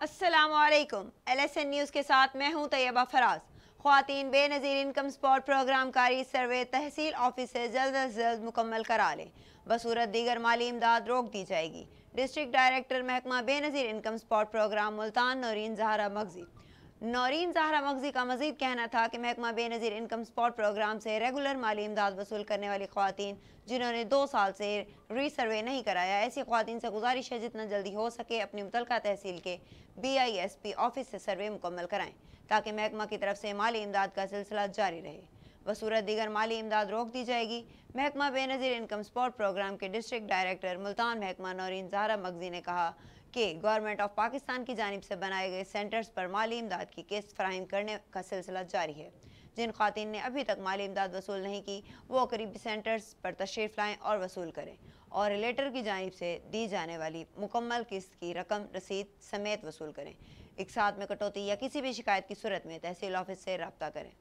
अस्सलामुअलैकुम। LSN news के साथ मैं हूं तैयबा फराज। ख्वातीन बेनज़ीर इनकम स्पॉट प्रोग्राम कारी सर्वे तहसील ऑफिस से जल्द अज जल्द मुकम्मल करा लें, बसूरत दीगर माली इमदाद रोक दी जाएगी। डिस्ट्रिक्ट डायरेक्टर महकमा Benazir income support programme Multan Naureen Zahra मगजी का मजीद कहना था कि महकमा बेनज़ीर इनकम स्पॉट प्रोग्राम से रेगुलर माली इमदाद वसूल करने वाली ख्वातीन जिन्होंने 2 साल से रीसर्वे नहीं कराया, ऐसी ख्वातीन से गुजारिश है जितना जल्दी हो सके अपनी मुतलका तहसील के BISP ऑफिस से सर्वे मुकम्मल कराएं ताकि महकमा की तरफ से माली इमदाद का सिलसिला जारी रहे। बसूरत दीगर माली इमदाद रोक दी जाएगी। महकमा बेनज़ीर इनकम स्पॉट प्रोग्राम के डिस्ट्रिक्ट डायरेक्टर मुल्तान महकमा नौरीन ज़हरा मगजी ने कहा कि गवर्नमेंट ऑफ पाकिस्तान की जानिब से बनाए गए सेंटर्स पर माली इमदाद की किस्त फराहम करने का सिलसिला जारी है। जिन ख़वातीन ने अभी तक माली इमदाद वसूल नहीं की वो करीबी सेंटर्स पर तशरीफ़ लाएँ और वसूल करें और रिलेटर की जानिब से दी जाने वाली मुकम्मल किस्त की रकम रसीद समेत वसूल करें। एक साथ में कटौती या किसी भी शिकायत की सूरत में तहसील ऑफिस से रब्ता करें।